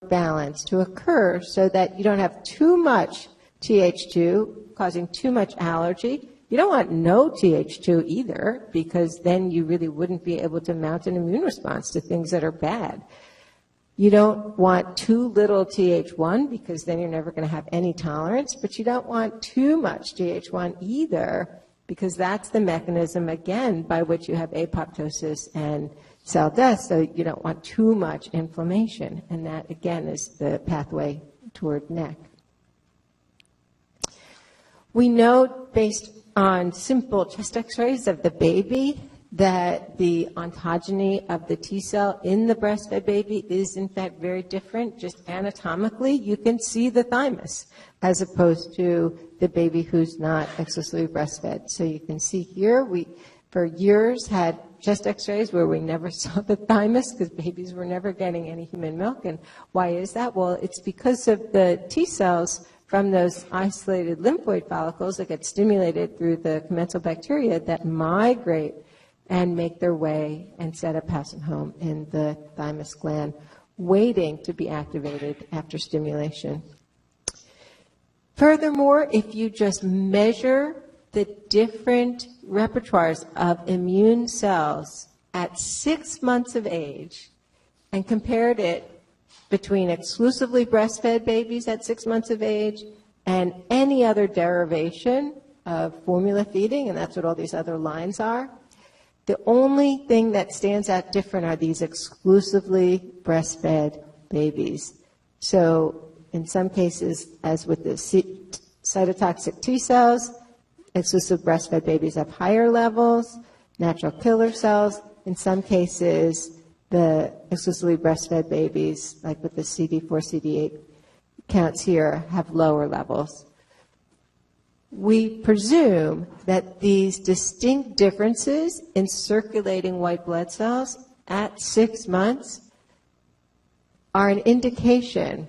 balance to occur so that you don't have too much Th2 causing too much allergy. You don't want no Th2 either, because then you really wouldn't be able to mount an immune response to things that are bad. You don't want too little Th1, because then you're never going to have any tolerance, but you don't want too much Th1 either, because that's the mechanism, again, by which you have apoptosis and cell death, so you don't want too much inflammation, and that, again, is the pathway toward NEC. We know, based on simple chest x-rays of the baby, that the ontogeny of the T cell in the breastfed baby is in fact very different. Just anatomically, you can see the thymus as opposed to the baby who's not exclusively breastfed. So you can see here, we for years had chest x-rays where we never saw the thymus because babies were never getting any human milk. And why is that? Well, it's because of the T cells from those isolated lymphoid follicles that get stimulated through the commensal bacteria that migrate and make their way and set up house and home in the thymus gland, waiting to be activated after stimulation. Furthermore, if you just measure the different repertoires of immune cells at 6 months of age and compared it between exclusively breastfed babies at 6 months of age and any other derivation of formula feeding, and that's what all these other lines are, the only thing that stands out different are these exclusively breastfed babies. So in some cases, as with the cytotoxic T cells, exclusive breastfed babies have higher levels, natural killer cells. In some cases, the exclusively breastfed babies, like with the CD4, CD8 counts here, have lower levels. We presume that these distinct differences in circulating white blood cells at 6 months are an indication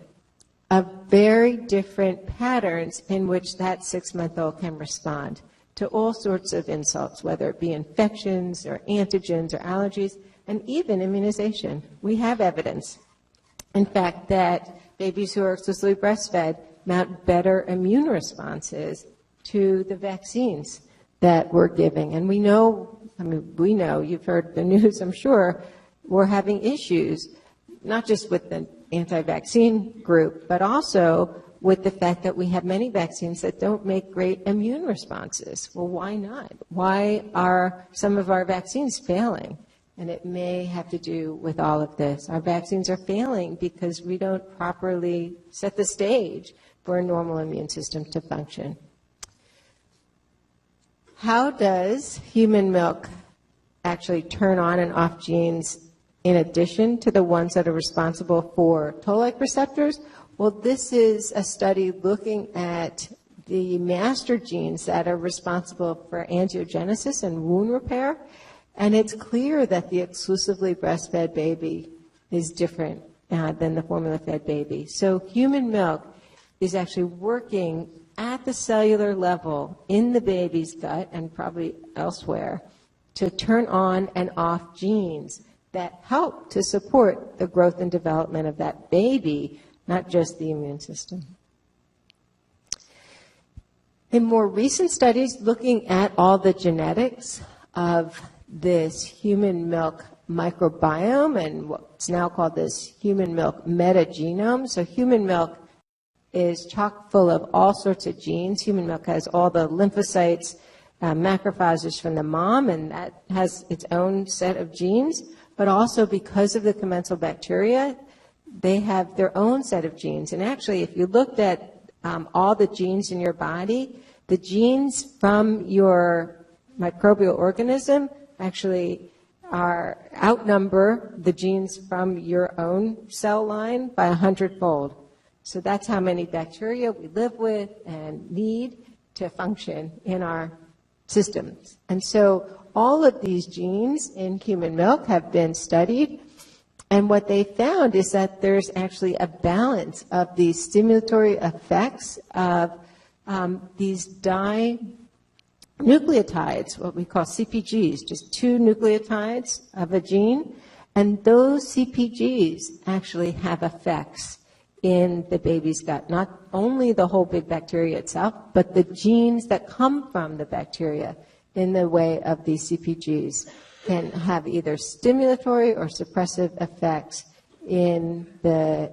of very different patterns in which that 6-month-old can respond to all sorts of insults, whether it be infections or antigens or allergies, and even immunization. We have evidence, in fact, that babies who are exclusively breastfed mount better immune responses to the vaccines that we're giving. And we know, you've heard the news, I'm sure, we're having issues, not just with the anti-vaccine group, but also with the fact that we have many vaccines that don't make great immune responses. Well, why not? Why are some of our vaccines failing? And it may have to do with all of this. Our vaccines are failing because we don't properly set the stage for a normal immune system to function. How does human milk actually turn on and off genes in addition to the ones that are responsible for toll-like receptors? Well, this is a study looking at the master genes that are responsible for angiogenesis and wound repair. And it's clear that the exclusively breastfed baby is different than the formula-fed baby. So human milk is actually working at the cellular level in the baby's gut and probably elsewhere to turn on and off genes that help to support the growth and development of that baby, not just the immune system. In more recent studies looking at all the genetics of this human milk microbiome and what's now called this human milk metagenome. So human milk is chock full of all sorts of genes. Human milk has all the lymphocytes, macrophages from the mom, and that has its own set of genes. But also because of the commensal bacteria, they have their own set of genes. And actually, if you looked at all the genes in your body, the genes from your microbial organism actually outnumber the genes from your own cell line by 100-fold. So that's how many bacteria we live with and need to function in our systems. And so all of these genes in human milk have been studied, and what they found is that there's actually a balance of these stimulatory effects of these dinucleotides, what we call CPGs, just 2 nucleotides of a gene, and those CPGs actually have effects in the baby's gut. Not only the whole big bacteria itself, but the genes that come from the bacteria in the way of these CPGs can have either stimulatory or suppressive effects in the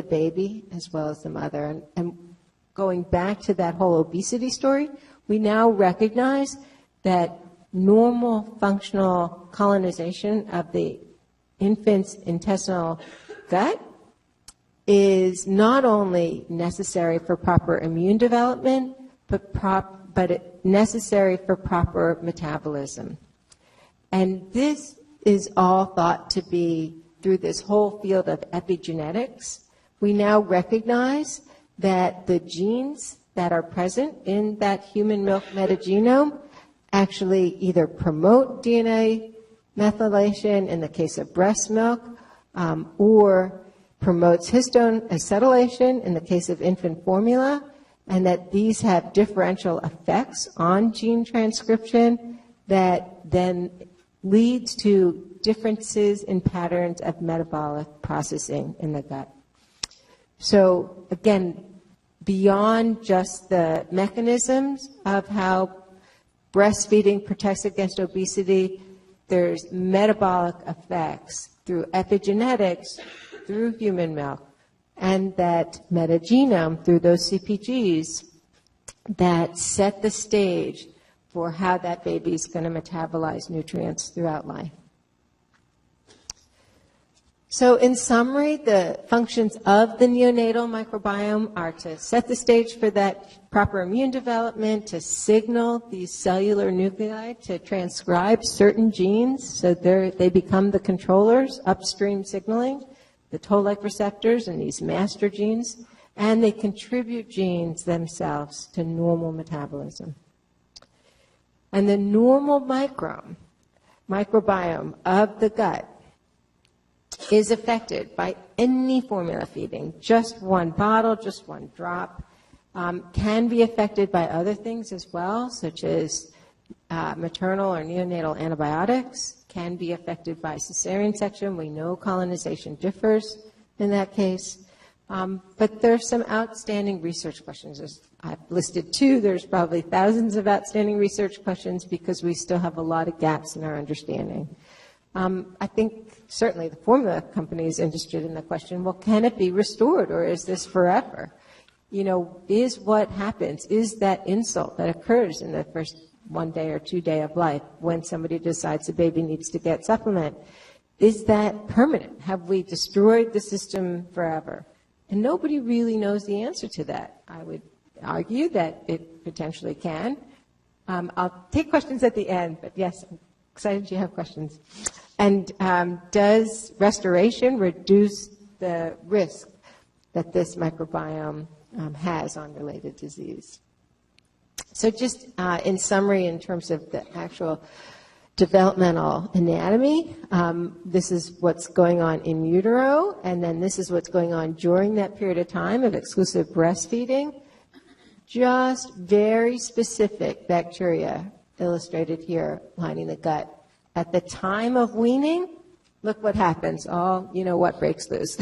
baby as well as the mother. And going back to that whole obesity story, we now recognize that normal functional colonization of the infant's intestinal gut is not only necessary for proper immune development, but necessary for proper metabolism. And this is all thought to be through this whole field of epigenetics. We now recognize that the genes that are present in that human milk metagenome actually either promote DNA methylation in the case of breast milk, or promotes histone acetylation in the case of infant formula, and that these have differential effects on gene transcription that then leads to differences in patterns of metabolic processing in the gut. So again, beyond just the mechanisms of how breastfeeding protects against obesity, there's metabolic effects through epigenetics, through human milk, and that metagenome through those CPGs that set the stage for how that baby's going to metabolize nutrients throughout life. So in summary, the functions of the neonatal microbiome are to set the stage for that proper immune development, to signal these cellular nuclei, to transcribe certain genes so they become the controllers, upstream signaling, the toll-like receptors and these master genes, and they contribute genes themselves to normal metabolism. And the normal microbiome of the gut is affected by any formula feeding, just one bottle, just one drop, can be affected by other things as well, such as maternal or neonatal antibiotics, can be affected by cesarean section. We know colonization differs in that case. But there's some outstanding research questions. I've listed two. There's probably thousands of outstanding research questions because we still have a lot of gaps in our understanding. I think certainly the formula company is interested in the question, well, can it be restored or is this forever? You know, is what happens, is that insult that occurs in the first 1 day or 2 day of life when somebody decides the baby needs to get supplement, is that permanent? Have we destroyed the system forever? And nobody really knows the answer to that. I would argue that it potentially can. I'll take questions at the end, but yes, I'm excited you have questions. And does restoration reduce the risk that this microbiome has on related disease? So just in summary, in terms of the actual developmental anatomy, this is what's going on in utero, and then this is what's going on during that period of time of exclusive breastfeeding. Just very specific bacteria illustrated here lining the gut. At the time of weaning, look what happens. All, you know what breaks loose.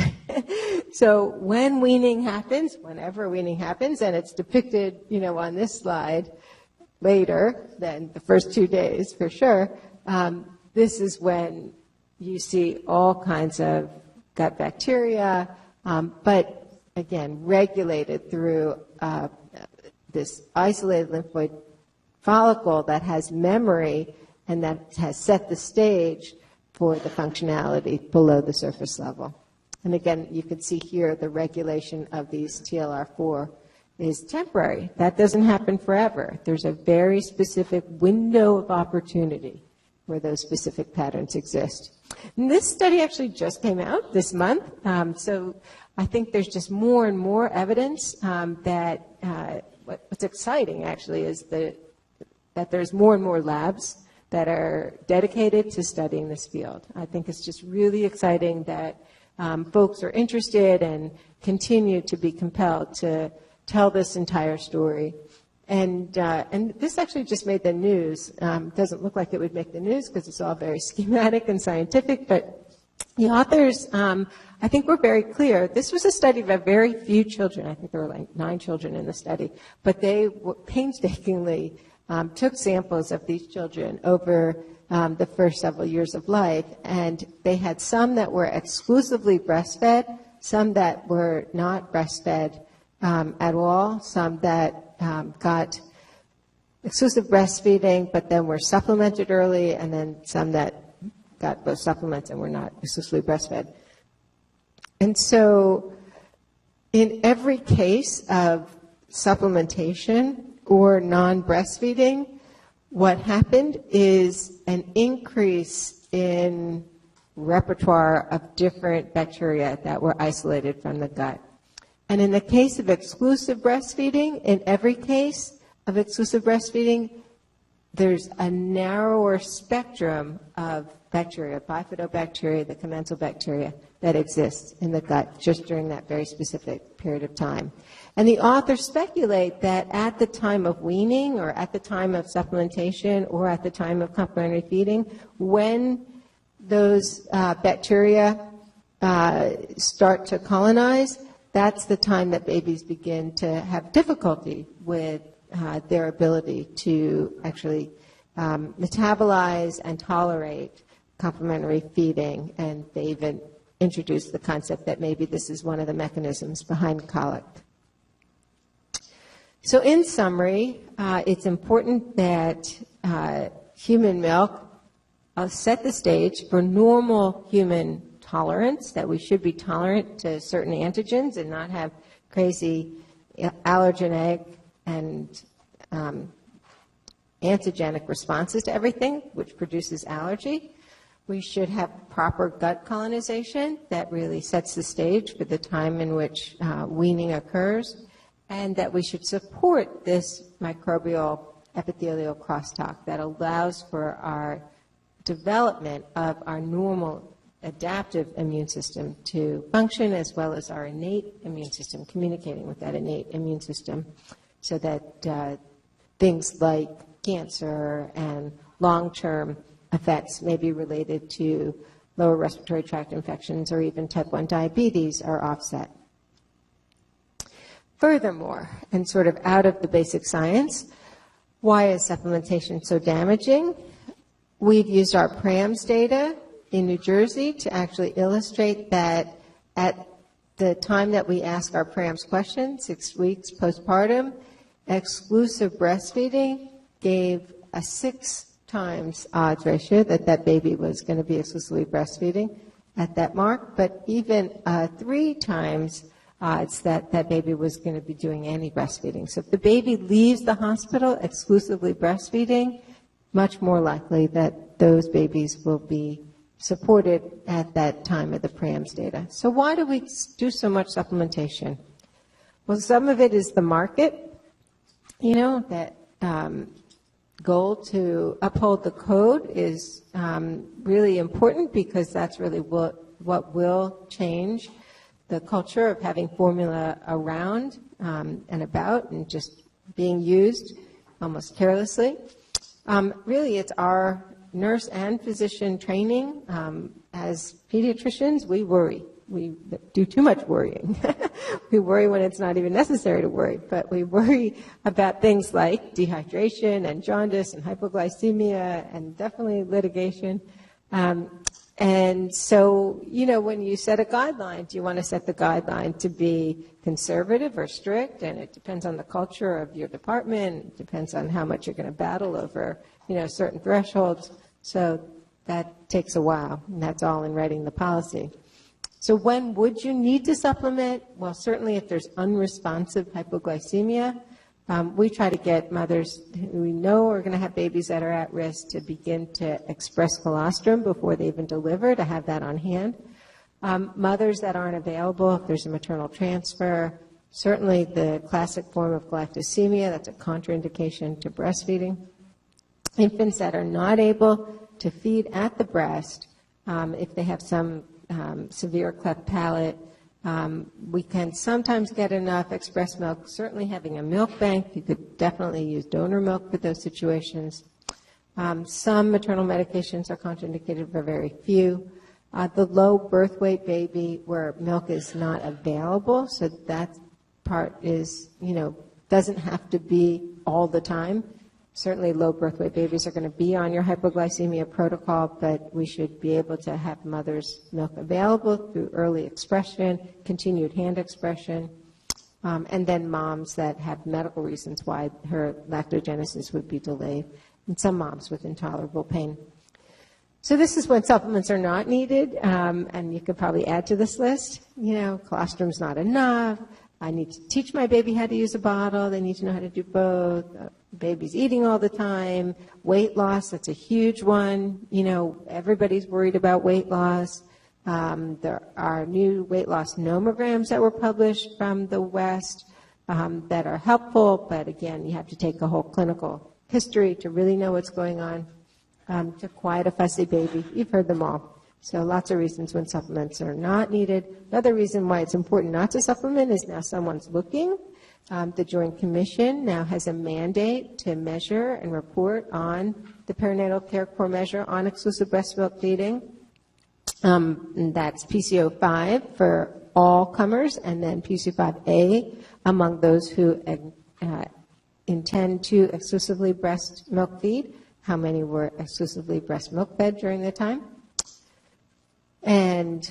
So when weaning happens, whenever weaning happens, and it's depicted, you know, on this slide later than the first 2 days for sure, this is when you see all kinds of gut bacteria, but again, regulated through this isolated lymphoid follicle that has memory and that has set the stage for the functionality below the surface level. And again, you can see here the regulation of these TLR4 is temporary. That doesn't happen forever. There's a very specific window of opportunity where those specific patterns exist. And this study actually just came out this month, so I think there's just more and more evidence that what's exciting actually is that there's more and more labs that are dedicated to studying this field. I think it's just really exciting that folks are interested and continue to be compelled to tell this entire story. And this actually just made the news. It doesn't look like it would make the news because it's all very schematic and scientific, but The authors, I think, were very clear. This was a study of a very few children. I think there were like 9 children in the study. But they painstakingly took samples of these children over the first several years of life. And they had some that were exclusively breastfed, some that were not breastfed at all, some that got exclusive breastfeeding but then were supplemented early, and then some that got both supplements and were not exclusively breastfed. And so in every case of supplementation or non-breastfeeding, what happened is an increase in repertoire of different bacteria that were isolated from the gut. And in the case of exclusive breastfeeding, in every case of exclusive breastfeeding, there's a narrower spectrum of bacteria, bifidobacteria, the commensal bacteria, that exists in the gut just during that very specific period of time. And the authors speculate that at the time of weaning or at the time of supplementation or at the time of complementary feeding, when those bacteria start to colonize, that's the time that babies begin to have difficulty with their ability to actually metabolize and tolerate complementary feeding, and they even introduced the concept that maybe this is one of the mechanisms behind colic. So in summary, it's important that human milk set the stage for normal human tolerance, that we should be tolerant to certain antigens and not have crazy allergenic and antigenic responses to everything, which produces allergy. We should have proper gut colonization that really sets the stage for the time in which weaning occurs, and that we should support this microbial epithelial crosstalk that allows for our development of our normal adaptive immune system to function, as well as our innate immune system, communicating with that innate immune system, so that things like cancer and long-term effects may be related to lower respiratory tract infections or even type 1 diabetes are offset. Furthermore, and sort of out of the basic science, why is supplementation so damaging? We've used our PRAMS data in New Jersey to actually illustrate that at the time that we ask our PRAMS question, 6 weeks postpartum, exclusive breastfeeding gave a 6 times odds ratio that that baby was going to be exclusively breastfeeding at that mark, but even 3 times odds that that baby was going to be doing any breastfeeding. So if the baby leaves the hospital exclusively breastfeeding, much more likely that those babies will be supported at that time of the PRAMS data. So why do we do so much supplementation? Well, some of it is the market. You know, that goal to uphold the code is really important, because that's really what will change the culture of having formula around and about and just being used almost carelessly. Really, it's our nurse and physician training. As pediatricians, we worry. We do too much worrying. We worry when it's not even necessary to worry, but we worry about things like dehydration and jaundice and hypoglycemia and definitely litigation. And so, you know, when you set a guideline, do you want to set the guideline to be conservative or strict? And it depends on the culture of your department. It depends on how much you're going to battle over, you know, certain thresholds. So that takes a while, and that's all in writing the policy. So when would you need to supplement? Well, certainly if there's unresponsive hypoglycemia. We try to get mothers who we know are going to have babies that are at risk to begin to express colostrum before they even deliver, to have that on hand. Mothers that aren't available, if there's a maternal transfer, certainly the classic form of galactosemia, that's a contraindication to breastfeeding. Infants that are not able to feed at the breast, if they have some severe cleft palate, we can sometimes get enough express milk. Certainly having a milk bank, you could definitely use donor milk for those situations. Some maternal medications are contraindicated for very few. The low birth weight baby where milk is not available, so that part is, doesn't have to be all the time. Certainly low birth weight babies are going to be on your hypoglycemia protocol, but we should be able to have mother's milk available through early expression, continued hand expression, and then moms that have medical reasons why her lactogenesis would be delayed, and some moms with intolerable pain. So this is when supplements are not needed, and you could probably add to this list. Colostom's not enough. I need to teach my baby how to use a bottle. They need to know how to do both. Baby's eating all the time. Weight loss, that's a huge one. Everybody's worried about weight loss. There are new weight loss nomograms that were published from the West that are helpful, but again, you have to take a whole clinical history to really know what's going on. To quiet a fussy baby. You've heard them all. So lots of reasons when supplements are not needed. Another reason why it's important not to supplement is now someone's looking. The Joint Commission now has a mandate to measure and report on the perinatal care core measure on exclusive breast milk feeding. And that's PCO5 for all comers, and then PCO5A among those who intend to exclusively breast milk feed. How many were exclusively breast milk fed during the time. And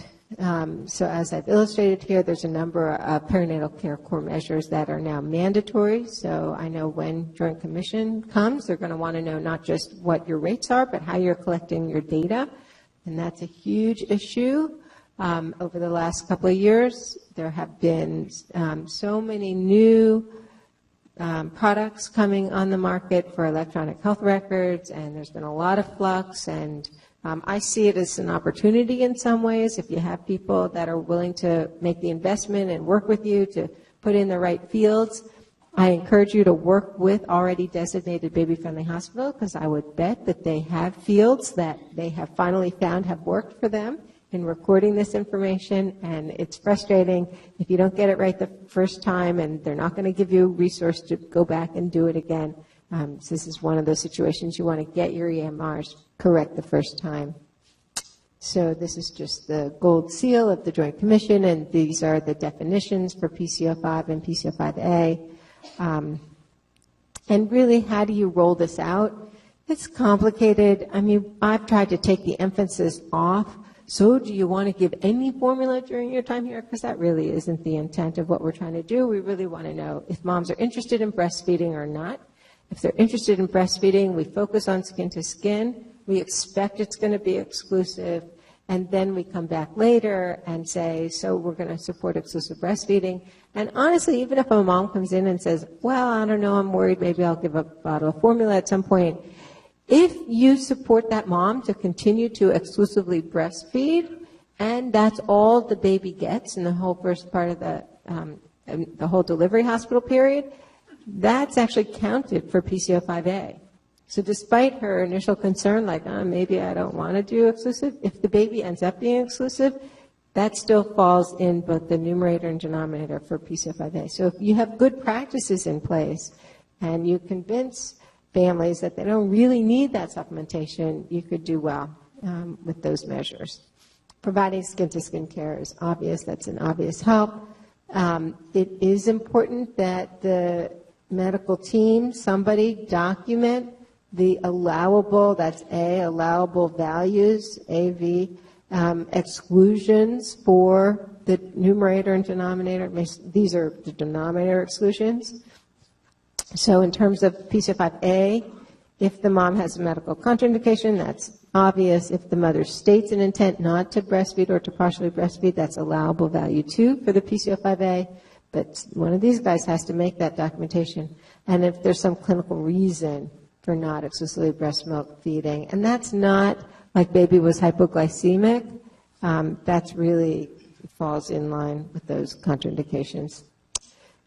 so as I've illustrated here, there's a number of perinatal care core measures that are now mandatory. So I know when Joint Commission comes, they're going to want to know not just what your rates are, but how you're collecting your data. And that's a huge issue. Over the last couple of years, there have been so many new products coming on the market for electronic health records, and there's been a lot of flux, and I see it as an opportunity in some ways. If you have people that are willing to make the investment and work with you to put in the right fields, I encourage you to work with already designated baby-friendly hospitals, because I would bet that they have fields that they have finally found have worked for them in recording this information, and it's frustrating if you don't get it right the first time, and they're not going to give you a resource to go back and do it again. So this is one of those situations you want to get your EMRs correct the first time. So this is just the gold seal of the Joint Commission, and these are the definitions for PCO5 and PCO5A. And really, how do you roll this out? It's complicated. I mean, I've tried to take the emphasis off. So do you want to give any formula during your time here? Because that really isn't the intent of what we're trying to do. We really want to know if moms are interested in breastfeeding or not. If they're interested in breastfeeding, we focus on skin to skin. We expect it's going to be exclusive. And then we come back later and say, so we're going to support exclusive breastfeeding. And honestly, even if a mom comes in and says, well, I don't know, I'm worried, maybe I'll give a bottle of formula at some point. If you support that mom to continue to exclusively breastfeed, and that's all the baby gets in the whole first part of the whole delivery hospital period, that's actually counted for PCO5A. So despite her initial concern, like, maybe I don't want to do exclusive, if the baby ends up being exclusive, that still falls in both the numerator and denominator for PCO5A. So if you have good practices in place and you convince families that they don't really need that supplementation, you could do well with those measures. Providing skin-to-skin care is obvious. That's an obvious help. It is important that the medical team, somebody document the allowable, that's A, allowable values, AV, exclusions for the numerator and denominator. These are the denominator exclusions. So in terms of PCO5A, if the mom has a medical contraindication, that's obvious. If the mother states an intent not to breastfeed or to partially breastfeed, that's allowable value 2 for the PCO5A. But one of these guys has to make that documentation. And if there's some clinical reason for not exclusively breast milk feeding, and that's not like baby was hypoglycemic, that's really falls in line with those contraindications.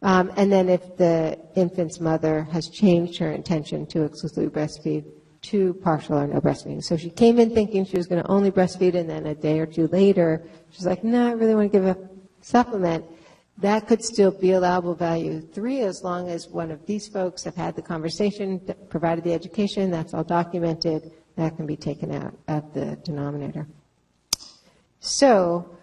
And then if the infant's mother has changed her intention to exclusively breastfeed to partial or no breastfeeding. So she came in thinking she was going to only breastfeed, and then a day or two later, she's like, no, I really want to give a supplement. That could still be allowable value 3 as long as one of these folks have had the conversation, provided the education, that's all documented, that can be taken out of the denominator. So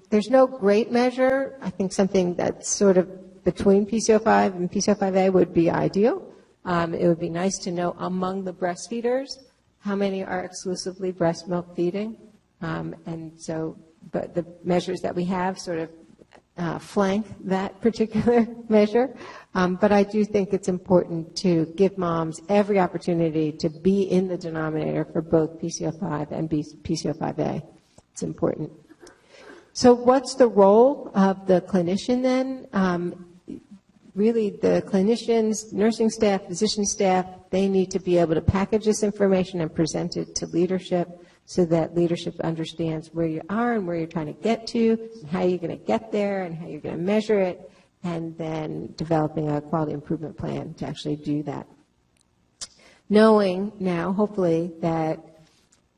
there's no great measure. I think something that's sort of between PCO5 and PCO5A would be ideal. It would be nice to know among the breastfeeders how many are exclusively breast milk feeding. And so, but the measures that we have sort of flank that particular measure. But I do think it's important to give moms every opportunity to be in the denominator for both PCO5 and PCO5A. It's important. So what's the role of the clinician then? Really, the clinicians, nursing staff, physician staff, they need to be able to package this information and present it to leadership so that leadership understands where you are and where you're trying to get to, and how you're going to get there, and how you're going to measure it, and then developing a quality improvement plan to actually do that. Knowing now, hopefully, that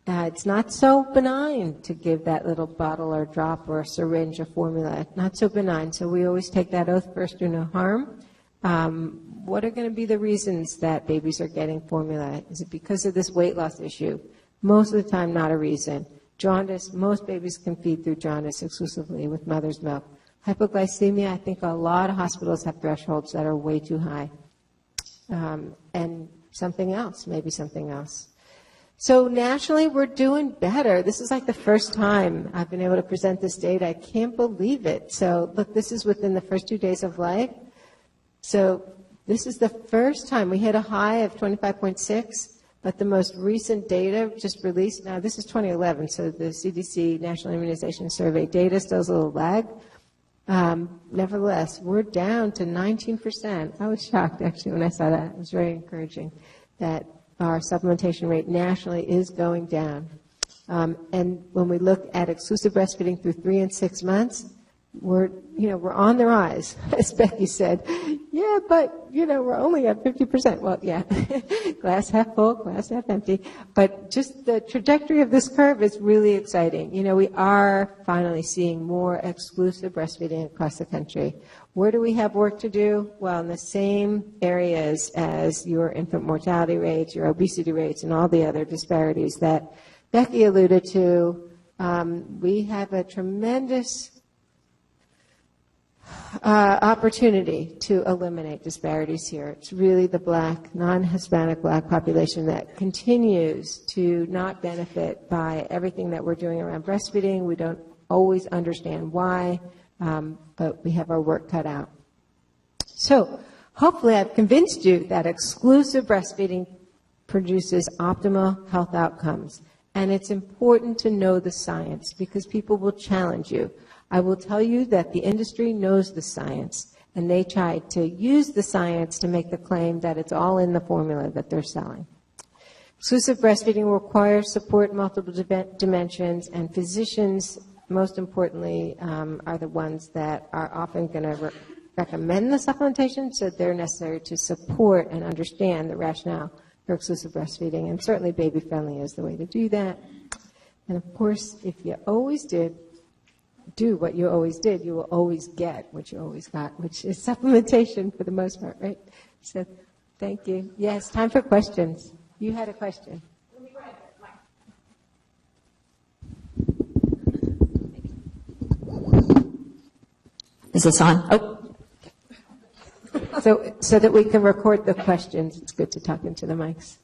it's not so benign to give that little bottle or drop or a syringe of formula. Not so benign. So we always take that oath, first do no harm. What are going to be the reasons that babies are getting formula? Is it because of this weight loss issue? Most of the time, not a reason. Jaundice, most babies can feed through jaundice exclusively with mother's milk. Hypoglycemia, I think a lot of hospitals have thresholds that are way too high. And something else, maybe something else. So nationally, we're doing better. This is like the first time I've been able to present this data. I can't believe it. So look, this is within the first 2 days of life. So this is the first time we hit a high of 25.6, but the most recent data just released, now this is 2011, so the CDC National Immunization Survey data still has a little lag. Nevertheless, we're down to 19%. I was shocked, actually, when I saw that. It was very encouraging that our supplementation rate nationally is going down. And when we look at exclusive breastfeeding through 3 and 6 months, we're on the rise, as Becky said. Yeah, but, we're only at 50%. Well, yeah, glass half full, glass half empty. But just the trajectory of this curve is really exciting. We are finally seeing more exclusive breastfeeding across the country. Where do we have work to do? Well, in the same areas as your infant mortality rates, your obesity rates, and all the other disparities that Becky alluded to. We have a tremendous opportunity to eliminate disparities here. It's really the Black, non-Hispanic Black population that continues to not benefit by everything that we're doing around breastfeeding. We don't always understand why, but we have our work cut out. So hopefully I've convinced you that exclusive breastfeeding produces optimal health outcomes. And it's important to know the science because people will challenge you. I will tell you that the industry knows the science, and they try to use the science to make the claim that it's all in the formula that they're selling. Exclusive breastfeeding requires support in multiple dimensions, and physicians, most importantly, are the ones that are often going to recommend the supplementation, so they're necessary to support and understand the rationale for exclusive breastfeeding, and certainly baby-friendly is the way to do that. And of course, if you always do what you always did, you will always get what you always got, which is supplementation for the most part, right? So thank you. Yes, time for questions. You had a question. Is this on? Oh. So that we can record the questions, it's good to talk into the mics.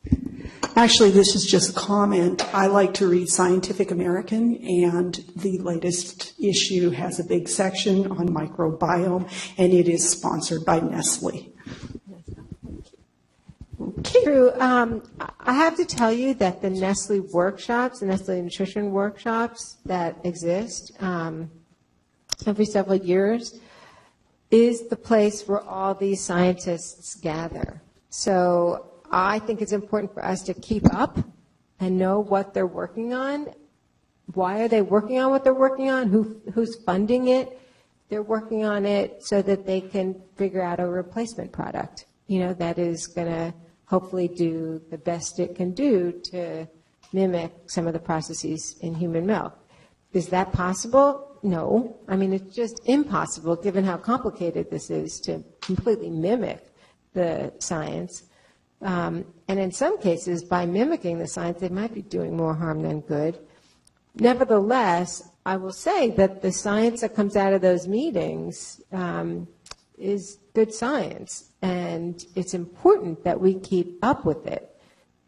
Actually, this is just a comment. I like to read Scientific American, and the latest issue has a big section on microbiome, and it is sponsored by Nestle. True. I have to tell you that the Nestle workshops, the Nestle nutrition workshops that exist every several years, is the place where all these scientists gather. So I think it's important for us to keep up and know what they're working on. Why are they working on what they're working on? Who's funding it? They're working on it so that they can figure out a replacement product, that is going to hopefully do the best it can do to mimic some of the processes in human milk. Is that possible? No. I mean, it's just impossible given how complicated this is to completely mimic the science. And in some cases, by mimicking the science, they might be doing more harm than good. Nevertheless, I will say that the science that comes out of those meetings is good science, and it's important that we keep up with it,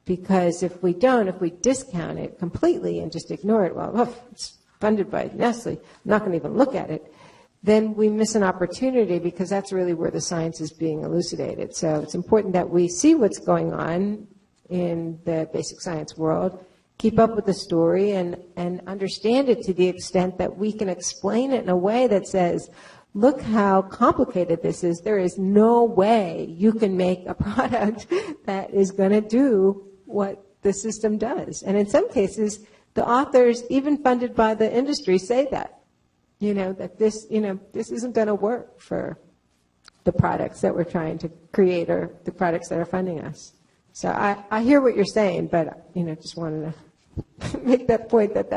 because if we don't, if we discount it completely and just ignore it, well, it's funded by Nestle, I'm not going to even look at it, then we miss an opportunity, because that's really where the science is being elucidated. So it's important that we see what's going on in the basic science world, keep up with the story, and understand it to the extent that we can explain it in a way that says, look how complicated this is. There is no way you can make a product that is going to do what the system does. And in some cases, the authors, even funded by the industry, say that, that this isn't going to work for the products that we're trying to create or the products that are funding us. So I hear what you're saying, but, just wanted to make that point that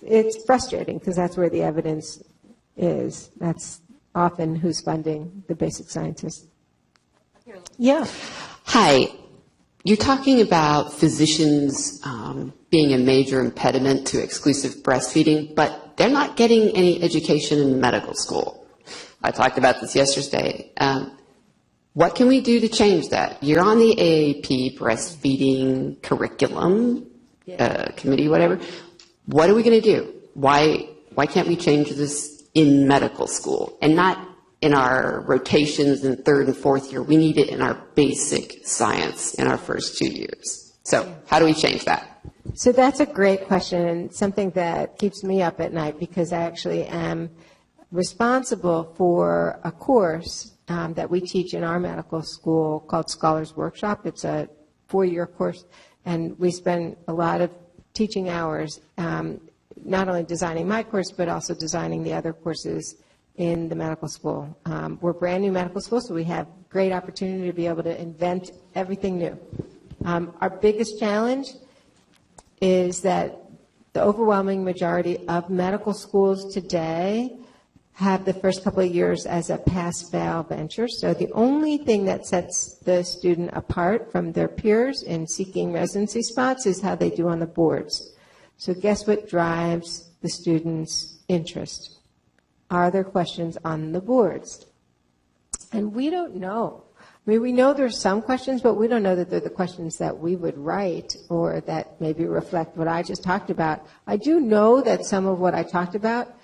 it's frustrating, because that's where the evidence is. That's often who's funding the basic scientists. Yeah. Hi. You're talking about physicians being a major impediment to exclusive breastfeeding, but they're not getting any education in medical school. I talked about this yesterday. What can we do to change that? You're on the AAP breastfeeding curriculum committee, whatever. What are we going to do? Why can't we change this in medical school and not in our rotations in third and fourth year? We need it in our basic science in our first 2 years. So how do we change that? So that's a great question, and something that keeps me up at night, because I actually am responsible for a course that we teach in our medical school called Scholars Workshop. It's a 4-year course, and we spend a lot of teaching hours not only designing my course, but also designing the other courses in the medical school. We're a brand new medical school, so we have great opportunity to be able to invent everything new. Our biggest challenge is that the overwhelming majority of medical schools today have the first couple of years as a pass-fail venture. So the only thing that sets the student apart from their peers in seeking residency spots is how they do on the boards. So guess what drives the student's interest? Are there questions on the boards? And we don't know. I mean, we know there's some questions, but we don't know that they're the questions that we would write or that maybe reflect what I just talked about. I do know that some of what I talked about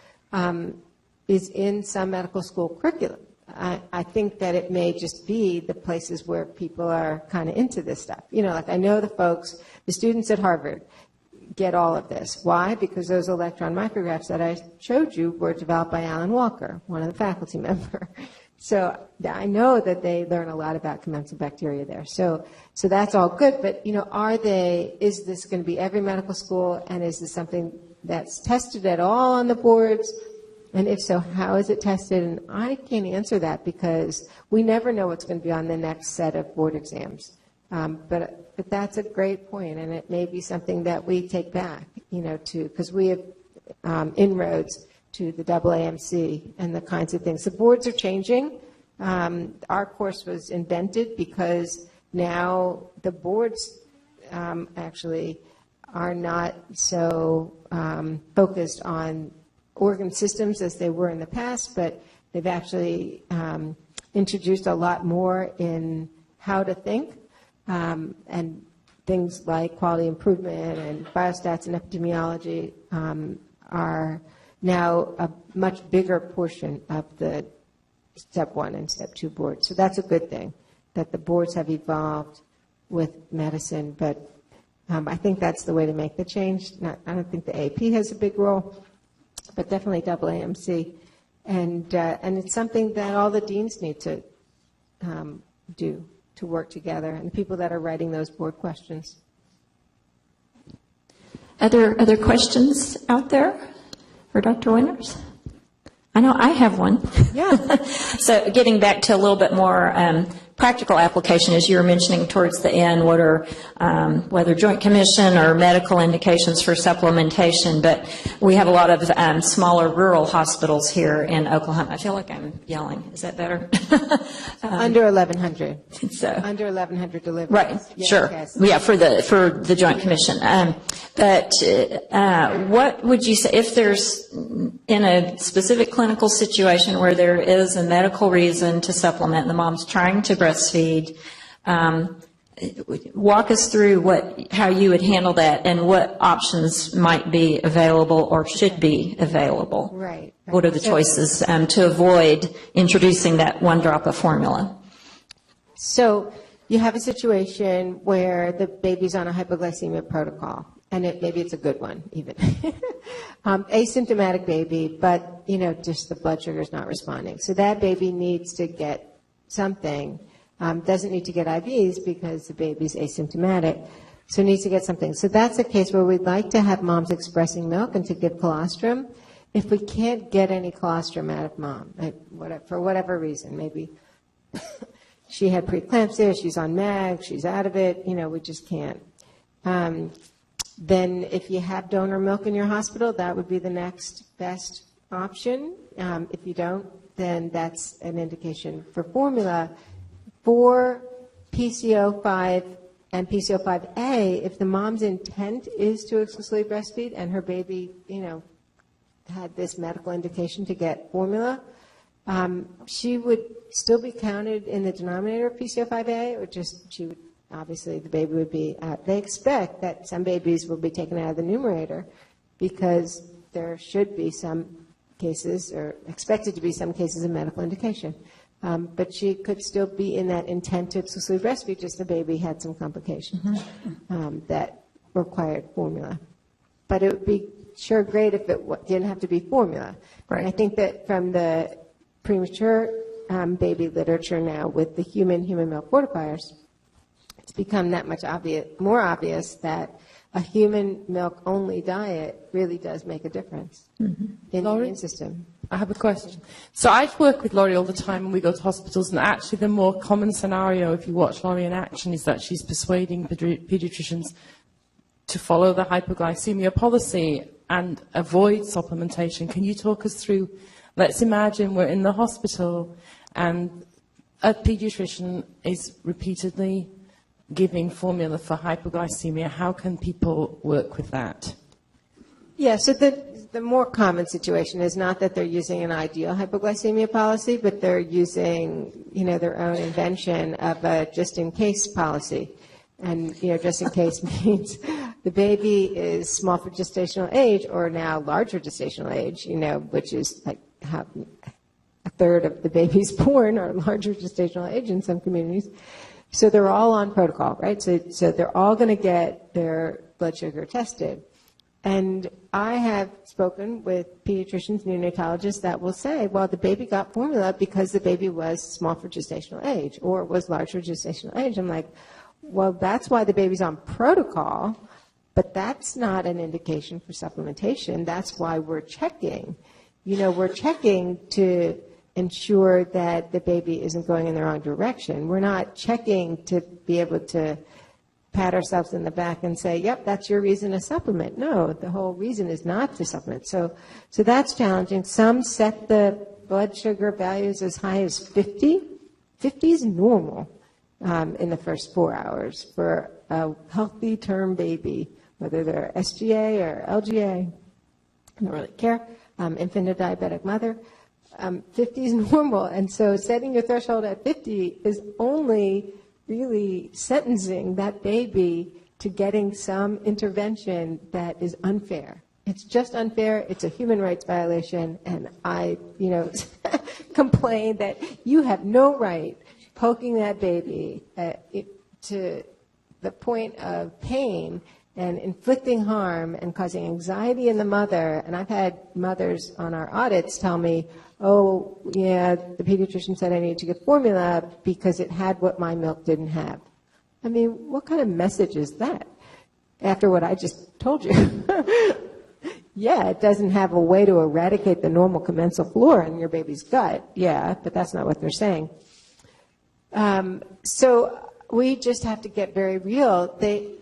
is in some medical school curriculum. I think that it may just be the places where people are kind of into this stuff. Like I know the students at Harvard get all of this. Why? Because those electron micrographs that I showed you were developed by Alan Walker, one of the faculty members. So I know that they learn a lot about commensal bacteria there. So that's all good. But, is this going to be every medical school? And is this something that's tested at all on the boards? And if so, how is it tested? And I can't answer that because we never know what's going to be on the next set of board exams. But that's a great point, and it may be something that we take back, because we have inroads to the AAMC and the kinds of things. The boards are changing. Our course was invented because now the boards actually are not so focused on organ systems as they were in the past, but they've actually introduced a lot more in how to think, and things like quality improvement and biostats and epidemiology are now a much bigger portion of the Step 1 and Step 2 boards. So that's a good thing, that the boards have evolved with medicine, but I think that's the way to make the change. I don't think the AP has a big role, but definitely AAMC. And it's something that all the deans need to do, to work together, and the people that are writing those board questions. Other questions out there for Dr. Winters? I know I have one. Yeah. So getting back to a little bit more practical application, as you were mentioning towards the end, what are whether Joint Commission or medical indications for supplementation, but we have a lot of smaller rural hospitals here in Oklahoma. I feel like I'm yelling. Is that better? Under 1,100. So, Under 1,100 deliveries. right, Yes, sure. yes. Yeah, for the Joint Commission. But what would you say, if there's in a specific clinical situation where there is a medical reason to supplement, and the mom's trying to breastfeed, walk us through how you would handle that and what options might be available or should be available. Right. What are the choices to avoid introducing that one drop of formula? So you have a situation where the baby's on a hypoglycemia protocol, and maybe it's a good one even. Asymptomatic baby, but just the blood sugar is not responding. So that baby needs to get something. Doesn't need to get IVs because the baby's asymptomatic, so needs to get something. So that's a case where we'd like to have moms expressing milk and to give colostrum. If we can't get any colostrum out of mom, for whatever reason, maybe she had preeclampsia, she's on MAG, she's out of it, we just can't. Then if you have donor milk in your hospital, that would be the next best option. If you don't, then that's an indication for formula. For PCO5 and PCO5A, if the mom's intent is to exclusively breastfeed and her baby, had this medical indication to get formula, she would still be counted in the denominator of PCO5A, or obviously the baby would be out. They expect that some babies will be taken out of the numerator because there should be some cases, or expected to be some cases of medical indication. But she could still be in that intent to exclusively breastfeed, just the baby had some complications that required formula. But it would be sure great if it didn't have to be formula. Right. And I think that from the premature baby literature now with the human milk fortifiers, it's become that much more obvious that a human milk-only diet really does make a difference in the immune system. I have a question. So I work with Laurie all the time when we go to hospitals, and actually the more common scenario, if you watch Laurie in action, is that she's persuading pediatricians to follow the hypoglycemia policy and avoid supplementation. Can you talk us through, let's imagine we're in the hospital and a pediatrician is repeatedly giving formula for hypoglycemia. How can people work with that? Yeah, so the more common situation is not that they're using an ideal hypoglycemia policy, but they're using, their own invention of a just-in-case policy. And, just in case means the baby is small for gestational age or now larger gestational age, which is like how a third of the babies born are larger gestational age in some communities. So they're all on protocol, right? So they're all going to get their blood sugar tested. And I have spoken with pediatricians, neonatologists that will say, well, the baby got formula because the baby was small for gestational age or was large for gestational age. I'm like, well, that's why the baby's on protocol, but that's not an indication for supplementation. That's why we're checking. We're checking to ensure that the baby isn't going in the wrong direction. We're not checking to be able to pat ourselves in the back and say, yep, that's your reason to supplement. No, the whole reason is not to supplement. So that's challenging. Some set the blood sugar values as high as 50. 50 is normal in the first 4 hours for a healthy term baby, whether they're SGA or LGA. I don't really care. Infant or diabetic mother. 50 is normal. And so setting your threshold at 50 is only really sentencing that baby to getting some intervention that is unfair. It's just unfair. It's a human rights violation. And I, complain that you have no right poking that baby to the point of pain and inflicting harm and causing anxiety in the mother. And I've had mothers on our audits tell me, oh, yeah, the pediatrician said I needed to get formula because it had what my milk didn't have. I mean, what kind of message is that after what I just told you? Yeah, it doesn't have a way to eradicate the normal commensal flora in your baby's gut. Yeah, but that's not what they're saying. So we just have to get very real.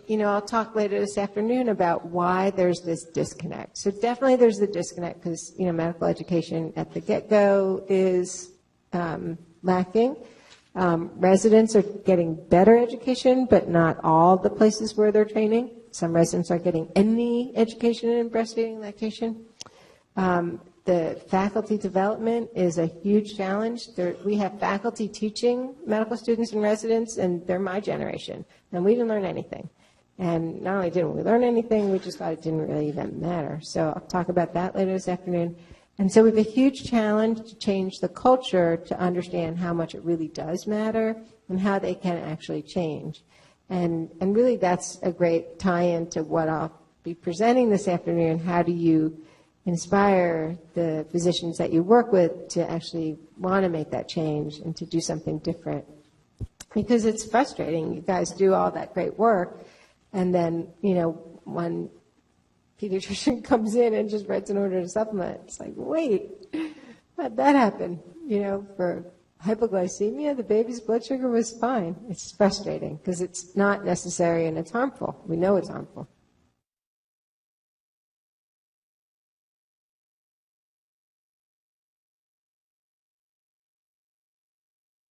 I'll talk later this afternoon about why there's this disconnect. So definitely there's the disconnect because, medical education at the get-go is lacking. Residents are getting better education, but not all the places where they're training. Some residents aren't getting any education in breastfeeding and lactation. The faculty development is a huge challenge. We have faculty teaching medical students and residents, and they're my generation, and we didn't learn anything. And not only didn't we learn anything, we just thought it didn't really even matter. So I'll talk about that later this afternoon. And so we have a huge challenge to change the culture to understand how much it really does matter and how they can actually change. And really that's a great tie-in to what I'll be presenting this afternoon. How do you inspire the physicians that you work with to actually want to make that change and to do something different? Because it's frustrating. You guys do all that great work, and then, one pediatrician comes in and just writes an order to supplement. It's like, wait, how'd that happen? For hypoglycemia, the baby's blood sugar was fine. It's frustrating because it's not necessary and it's harmful. We know it's harmful.